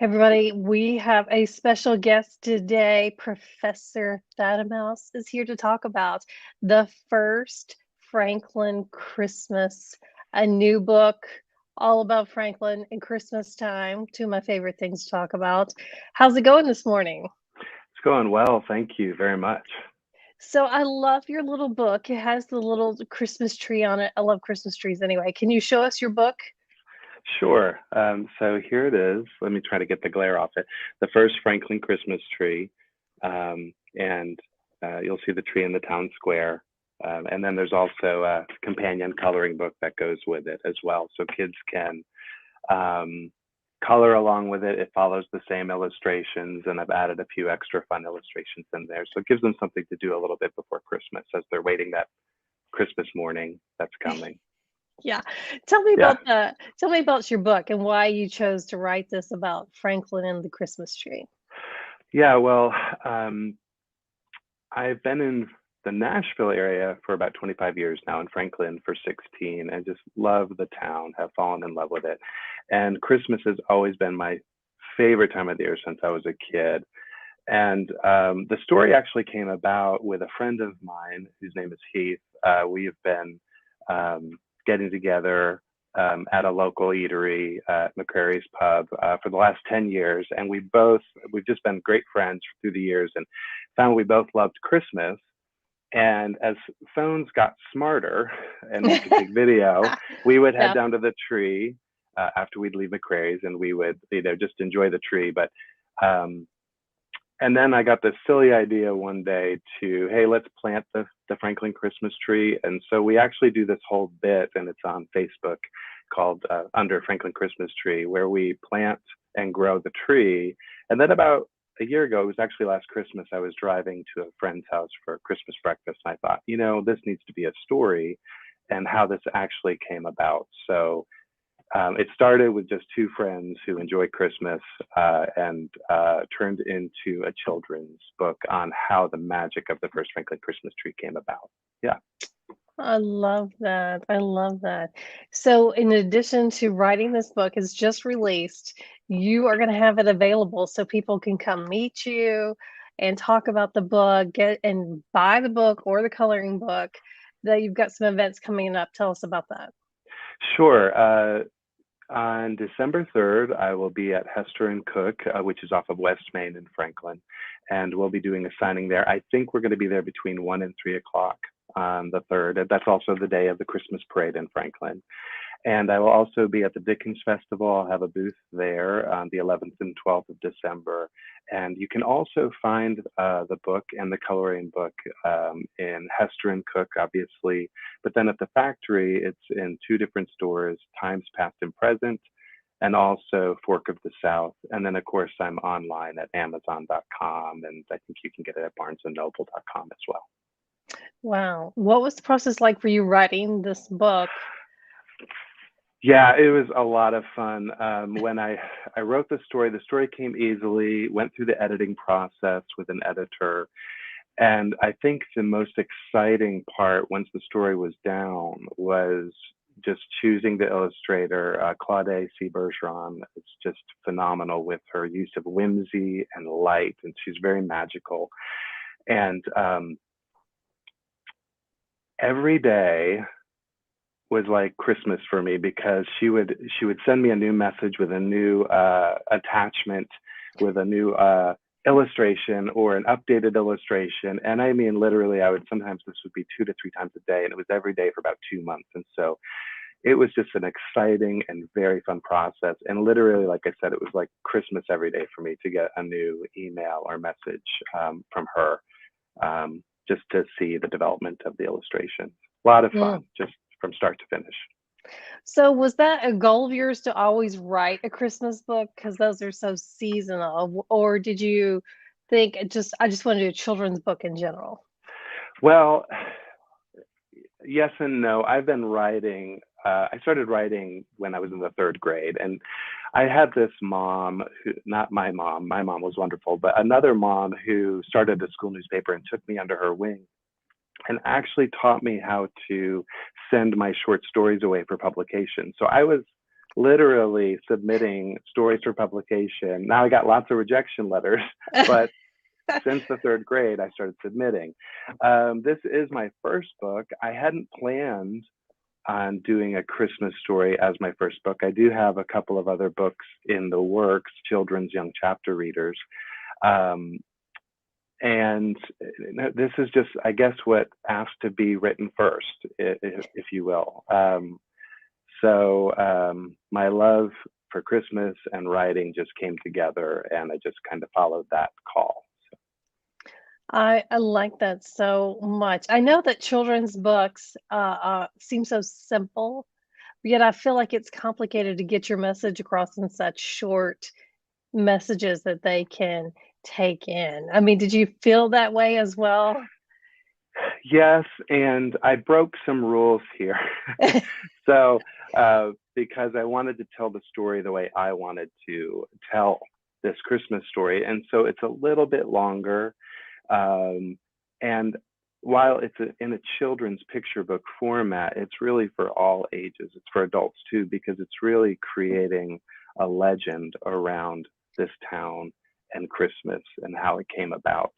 Everybody, we have a special guest today. Professor Thadamouse is here to talk about the first Franklin Christmas, a new book all about Franklin and Christmas time. Two of my favorite things to talk about. How's it going this morning? It's going well. Thank you very much. So I love your little book. It has the little Christmas tree on it. I love Christmas trees anyway. Can you show us your book? Sure. So here it is. Let me try to get the glare off it. The first Franklin Christmas tree. And you'll see the tree in the town square. And then there's also a companion coloring book that goes with it as well. So kids can um, color along with it. It follows the same illustrations, and I've added a few extra fun illustrations in there. So it gives them something to do a little bit before Christmas as they're waiting that Christmas morning that's coming. Yeah. Tell me Yeah. about your book and why you chose to write this about Franklin and the Christmas tree. Yeah. Well, um, I've been in the Nashville area for about 25 years now, in Franklin for 16, and just love the town, have fallen in love with it. And Christmas has always been my favorite time of the year since I was a kid. And the story actually came about with a friend of mine whose name is Heath. We have been um, getting together at a local eatery, McCrary's Pub, for the last 10 years. And we've just been great friends through the years and found we both loved Christmas. And as phones got smarter and we could take video, we would head Yeah. down to the tree after we'd leave McCrary's, and we would, just enjoy the tree. But um, and then I got this silly idea one day to, hey, let's plant the Franklin Christmas tree. And so we actually do this whole bit, and it's on Facebook, called Under Franklin Christmas Tree, where we plant and grow the tree. And then about a year ago, it was actually last Christmas, I was driving to a friend's house for Christmas breakfast. And I thought, this needs to be a story and how this actually came about. So it started with just two friends who enjoy Christmas and turned into a children's book on how the magic of the first Franklin Christmas tree came about. Yeah, I love that. I love that. So, in addition to writing this book, it's just released. You are going to have it available so people can come meet you and talk about the book, get and buy the book or the coloring book. That you've got some events coming up. Tell us about that. sure. On December 3rd, I will be at Hester and Cook, which is off of West Main in Franklin, and we'll be doing a signing there. I think we're going to be there between 1 and 3 o'clock on the 3rd. That's also the day of the Christmas parade in Franklin. And I will also be at the Dickens Festival. I'll have a booth there on the 11th and 12th of December. And you can also find the book and the coloring book in Hester and Cook, obviously. But then at the factory, it's in two different stores, Times Past and Present, and also Fork of the South. And then, of course, I'm online at Amazon.com, and I think you can get it at BarnesandNoble.com as well. Wow. What was the process like for you writing this book? Yeah, it was a lot of fun. When I wrote the story came easily, went through the editing process with an editor. And I think the most exciting part once the story was down was just choosing the illustrator. Claude C. Bergeron is just phenomenal with her use of whimsy and light, and she's very magical. And every day was like Christmas for me because she would send me a new message with a new attachment, with a new illustration or an updated illustration. And I mean, literally, this would be 2 to 3 times a day, and it was every day for about 2 months. And so it was just an exciting and very fun process. And literally, like I said, it was like Christmas every day for me to get a new email or message from her, just to see the development of the illustration. A lot of fun, just from start to finish. So was that a goal of yours to always write a Christmas book? Because those are so seasonal. Or did you think I just want to do a children's book in general? Well, yes and no. I've been writing. I started writing when I was in the third grade, and I had this mom who, not my mom. My mom was wonderful, but another mom who started a school newspaper and took me under her wing and actually taught me how to send my short stories away for publication. So I was literally submitting stories for publication. Now I got lots of rejection letters, but since the third grade, I started submitting. This is my first book. I hadn't planned on doing a Christmas story as my first book. I do have a couple of other books in the works, children's young chapter readers. Um, and this is just, I guess, what asked to be written first, if you will. My love for Christmas and writing just came together, and I just kind of followed that call. I like that so much. I know that children's books seem so simple, yet I feel like it's complicated to get your message across in such short messages that they can take in. I mean, did you feel that way as well? Yes, and I broke some rules here. So, because I wanted to tell the story the way I wanted to tell this Christmas story, and so it's a little bit longer. Um, and while it's in a children's picture book format, it's really for all ages. It's for adults too, because it's really creating a legend around this town and Christmas and how it came about,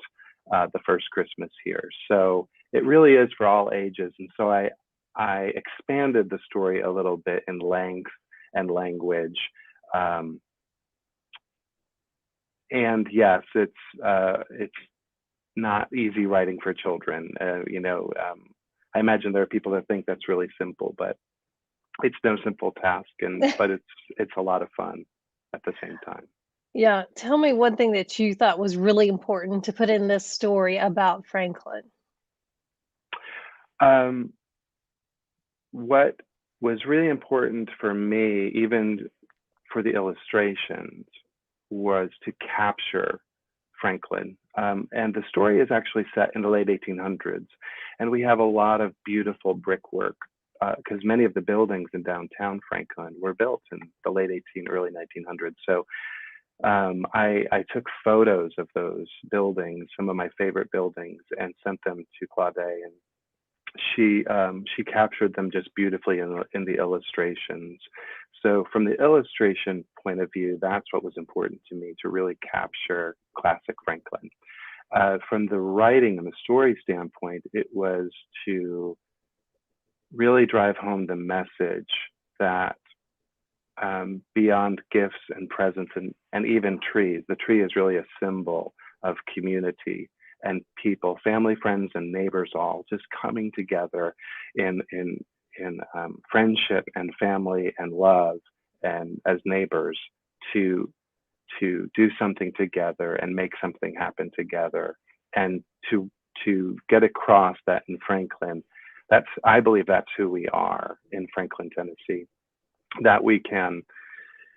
the first Christmas here. So it really is for all ages. And so I expanded the story a little bit in length and language. Um, and yes, it's not easy writing for children. I imagine there are people that think that's really simple, but it's no simple task, but it's a lot of fun at the same time. Yeah, tell me one thing that you thought was really important to put in this story about Franklin. Um, what was really important for me, even for the illustrations, was to capture Franklin. And the story is actually set in the late 1800s. And we have a lot of beautiful brickwork because many of the buildings in downtown Franklin were built in the late early 1900s. So I took photos of those buildings, some of my favorite buildings, and sent them to Claude. And she captured them just beautifully in the illustrations. So from the illustration point of view, that's what was important to me, to really capture classic Franklin. From the writing and the story standpoint, it was to really drive home the message that beyond gifts and presents and even trees, the tree is really a symbol of community and people, family, friends, and neighbors, all just coming together in friendship and family and love, and as neighbors to do something together and make something happen together, and to get across that in Franklin. I believe that's who we are in Franklin, Tennessee. That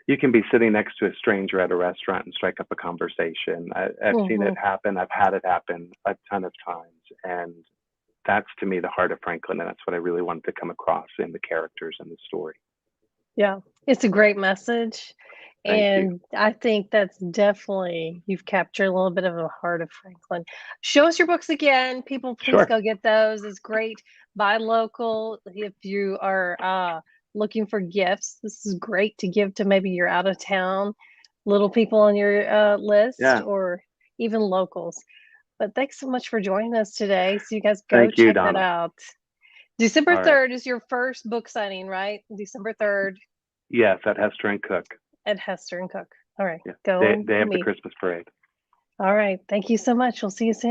you can be sitting next to a stranger at a restaurant and strike up a conversation. I've seen it Mhm. happen. I've had it happen a ton of times. And that's, to me, the heart of Franklin. And that's what I really wanted to come across in the characters and the story. Yeah, it's a great message, Thank you. and I think that's definitely you've captured a little bit of the heart of Franklin. Show us your books again. People, please Sure. go get those. It's great. Buy local if you are looking for gifts. This is great to give to maybe your out of town little people on your list Yeah. or even locals. But thanks so much for joining us today. So you guys go Thank you, check that Donna. out. December All right. 3rd is your first book signing, right? December 3rd. Yes, at Hester and Cook. At Hester and Cook. All right, Yeah. Day go of the meet. Christmas parade. All right, thank you so much. We'll see you soon.